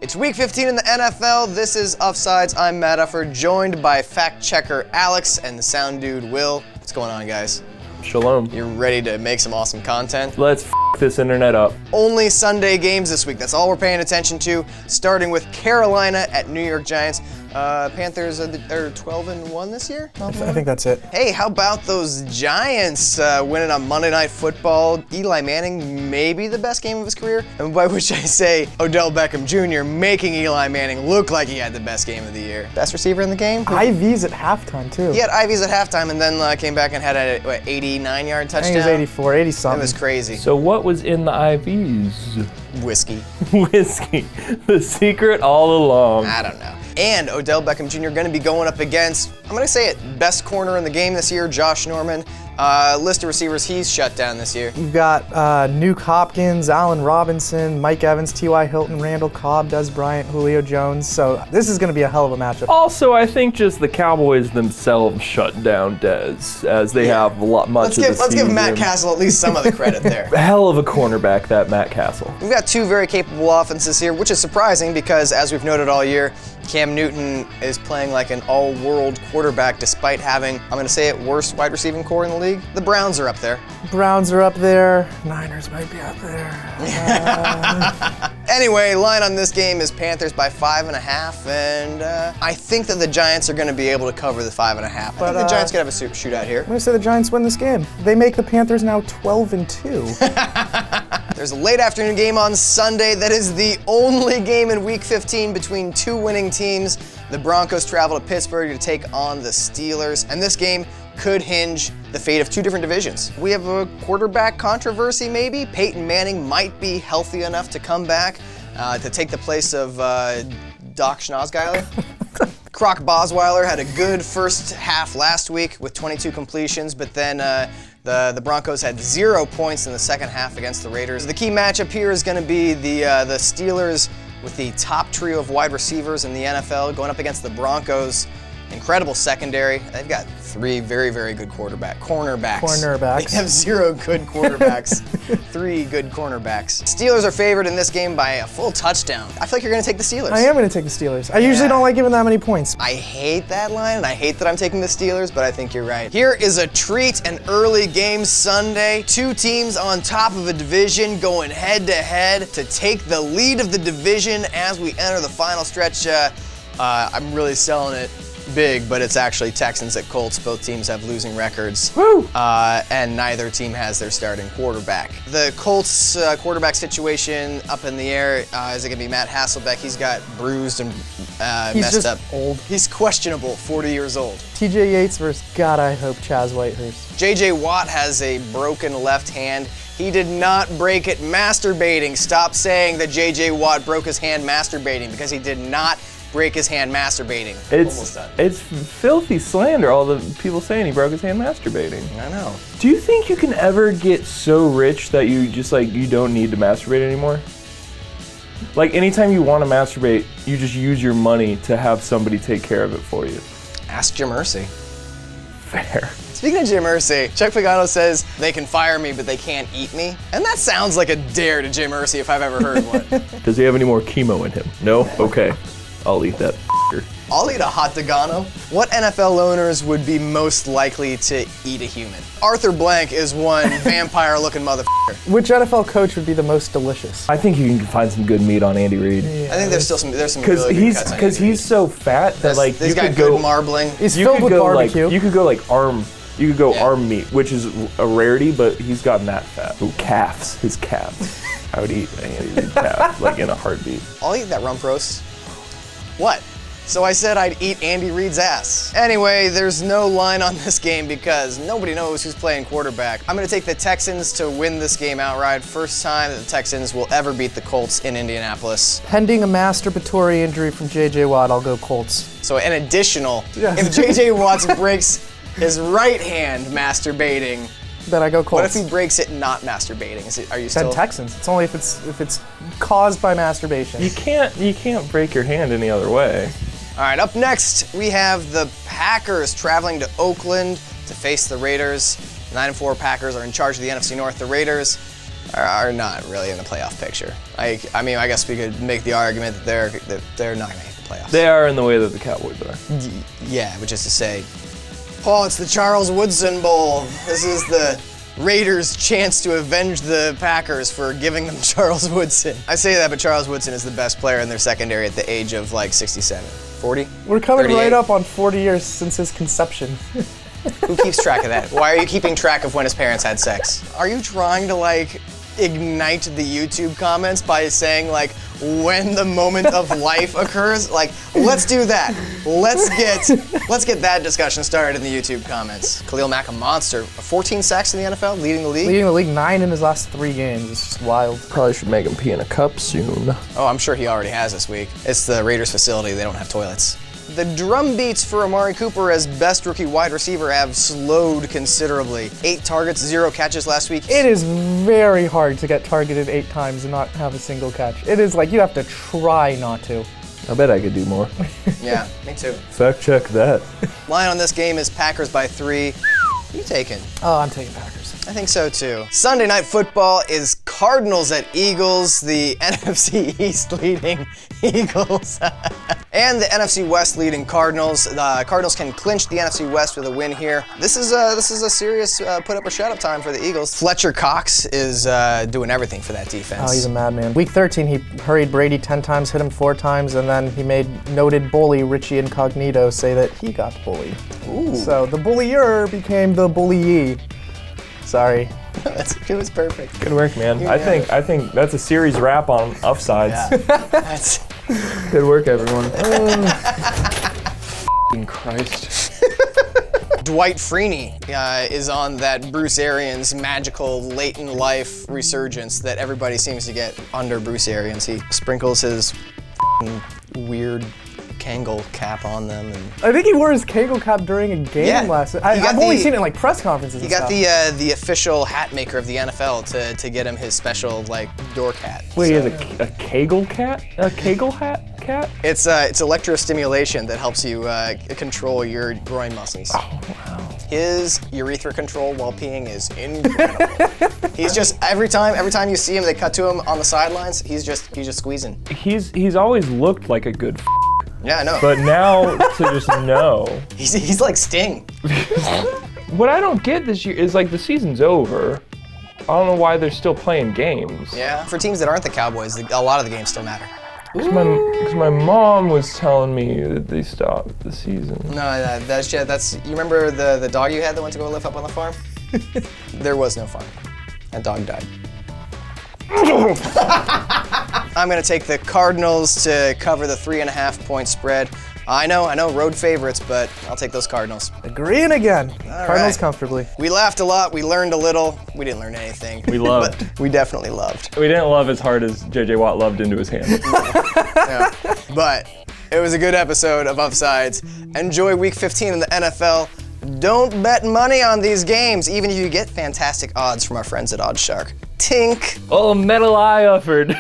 It's week 15 in the NFL. This is Uffsides. I'm Matt Uffer, joined by fact checker Alex and the sound dude Will. What's going on, guys? Shalom. You're ready to make some awesome content? Let's this internet up. Only Sunday games this week. That's all we're paying attention to. Starting with Carolina at New York Giants. Panthers are 12-1 this year? I think that's it. Hey, how about those Giants winning on Monday Night Football? Eli Manning, maybe the best game of his career. And by which I say Odell Beckham Jr. making Eli Manning look like he had the best game of the year. Best receiver in the game? IVs at halftime, too. He had IVs at halftime and then came back and had a 89-yard touchdown? I think it was 84, 80-something. It was crazy. So what was in the IVs? Whiskey. Whiskey. The secret all along. I don't know. And Odell Beckham Jr. going to be going up against, I'm going to say it, best corner in the game this year, Josh Norman. List of receivers he's shut down this year. You've got Nuke Hopkins, Allen Robinson, Mike Evans, T.Y. Hilton, Randall Cobb, Des Bryant, Julio Jones. So this is going to be a hell of a matchup. Also, I think just the Cowboys themselves shut down Dez, as they have much of the season. Let's give Matt Castle at least some of the credit there. Hell of a cornerback, that Matt Castle. We've got two very capable offenses here, which is surprising because, as we've noted all year, Cam Newton is playing like an all-world quarterback despite having, I'm going to say it, worst wide receiving core in the league. The Browns are up there. Browns are up there. Niners might be up there. Anyway, line on this game is Panthers by 5.5, and I think that the Giants are going to be able to cover the 5.5. I think the Giants could have a shootout here. I'm going to say the Giants win this game. They make the Panthers now 12-2. There's a late afternoon game on Sunday that is the only game in Week 15 between two winning teams. The Broncos travel to Pittsburgh to take on the Steelers, and this game could hinge the fate of two different divisions. We have a quarterback controversy maybe. Peyton Manning might be healthy enough to come back to take the place of Doc Schnauzgeiler. Croc Bosweiler had a good first half last week with 22 completions, but then the Broncos had 0 points in the second half against the Raiders. The key matchup here is going to be the Steelers with the top trio of wide receivers in the NFL going up against the Broncos. Incredible secondary. They've got three very, very good cornerbacks. They have 0 good quarterbacks, 3 good cornerbacks. Steelers are favored in this game by a full touchdown. I feel like you're going to take the Steelers. I am going to take the Steelers. I usually don't like giving that many points. I hate that line, and I hate that I'm taking the Steelers, but I think you're right. Here is a treat, an early game Sunday. Two teams on top of a division going head-to-head to take the lead of the division as we enter the final stretch. I'm really selling it big, but it's actually Texans at Colts. Both teams have losing records. Woo! And neither team has their starting quarterback. The Colts quarterback situation up in the air. Is it going to be Matt Hasselbeck? He's got bruised and messed up. Old. He's questionable, 40 years old. TJ Yates versus, God, I hope, Chaz Whitehurst. J.J. Watt has a broken left hand. He did not break it masturbating. Stop saying that J.J. Watt broke his hand masturbating, because he did not break his hand masturbating. It's filthy slander, all the people saying he broke his hand masturbating. I know. Do you think you can ever get so rich that you just you don't need to masturbate anymore? Like anytime you want to masturbate, you just use your money to have somebody take care of it for you. Ask Jim Irsay. Fair. Speaking of Jim Irsay, Chuck Pagano says they can fire me, but they can't eat me. And that sounds like a dare to Jim Irsay if I've ever heard one. Does he have any more chemo in him? No? Okay. I'll eat that f***er. I'll eat a hot dogano. What NFL owners would be most likely to eat a human? Arthur Blank is one vampire-looking motherfucker. Which NFL coach would be the most delicious? I think you can find some good meat on Andy Reid. I think there's some really good cuts on Because he's so fat that he's got good marbling. He's filled with barbecue. You could go arm meat, which is a rarity, but he's gotten that fat. Ooh, calves. His calves. I would eat an Andy Reid calf, in a heartbeat. I'll eat that rump roast. What? So I said I'd eat Andy Reid's ass. Anyway, there's no line on this game because nobody knows who's playing quarterback. I'm going to take the Texans to win this game outright. First time that the Texans will ever beat the Colts in Indianapolis. Pending a masturbatory injury from J.J. Watt, I'll go Colts. So an additional, if J.J. Watt breaks his right hand masturbating, then I go Colts. What if he breaks it not masturbating? Are you still? Then Texans. It's only if it's caused by masturbation. You can't break your hand any other way. All right, up next we have the Packers traveling to Oakland to face the Raiders. 9-4 Packers are in charge of the NFC North. The Raiders are not really in the playoff picture. I mean, I guess we could make the argument that they're not going to make the playoffs. They are in the way that the Cowboys are. Yeah, which is to say, Paul, it's the Charles Woodson Bowl. This is the Raiders' chance to avenge the Packers for giving them Charles Woodson. I say that, but Charles Woodson is the best player in their secondary at the age of like 67. 40? We're coming 38? right up on 40 years since his conception. Who keeps track of that? Why are you keeping track of when his parents had sex? Are you trying to like ignite the YouTube comments by saying like when the moment of life occurs? Like, let's do that. Let's get that discussion started in the YouTube comments. Khalil Mack, a monster. 14 sacks in the NFL, leading the league. Leading the league 9 in his last 3 games. It's just wild. Probably should make him pee in a cup soon. Oh, I'm sure he already has this week. It's the Raiders facility. They don't have toilets. The drum beats for Amari Cooper as best rookie wide receiver have slowed considerably. 8 targets, 0 catches last week. It is very hard to get targeted 8 times and not have a single catch. It is like you have to try not to. I bet I could do more. Yeah, me too. Fact check that. Line on this game is Packers by 3. Who you taking? Oh, I'm taking Packers. I think so too. Sunday Night Football is Cardinals at Eagles, the NFC East leading Eagles, and the NFC West leading Cardinals. The Cardinals can clinch the NFC West with a win here. This is a serious put up or shut up time for the Eagles. Fletcher Cox is doing everything for that defense. Oh, he's a madman. Week 13, he hurried Brady 10 times, hit him 4 times, and then he made noted bully Richie Incognito say that he got bullied. Ooh. So the bullier became the bullyee. Sorry. It was perfect. Good work, man. Yeah. I think that's a series wrap on Uffsides. Yeah. That's Good work, everyone. Christ. Dwight Freeney is on that Bruce Arians magical late in life resurgence that everybody seems to get under Bruce Arians. He sprinkles his weird Kangol cap on them. And I think he wore his Kegel cap during a game last night. I've only seen it in like press conferences. He got the official hat maker of the NFL to get him his special like door hat. Wait, he has a Kegel cat? A Kegel hat cat? It's electrostimulation that helps you control your groin muscles. Oh, wow. His urethra control while peeing is incredible. He's just every time you see him, they cut to him on the sidelines. He's just squeezing. He's always looked like a good Yeah, I know. but now to just know. He's like Sting. What I don't get this year is like the season's over. I don't know why they're still playing games. Yeah. For teams that aren't the Cowboys, a lot of the games still matter. Because my mom was telling me that they stopped the season. No, that's you remember the dog you had that went to go live up on the farm? There was no farm. That dog died. I'm going to take the Cardinals to cover the 3.5 point spread. I know, road favorites, but I'll take those Cardinals. Agreeing again. Cardinals right. comfortably. We laughed a lot, we learned a little. We didn't learn anything. We loved. But we definitely loved. We didn't love as hard as J.J. Watt loved into his hand. Yeah. But it was a good episode of Uffsides. Enjoy Week 15 in the NFL. Don't bet money on these games, even if you get fantastic odds from our friends at Odds Shark. Tink. Oh, metal eye offered.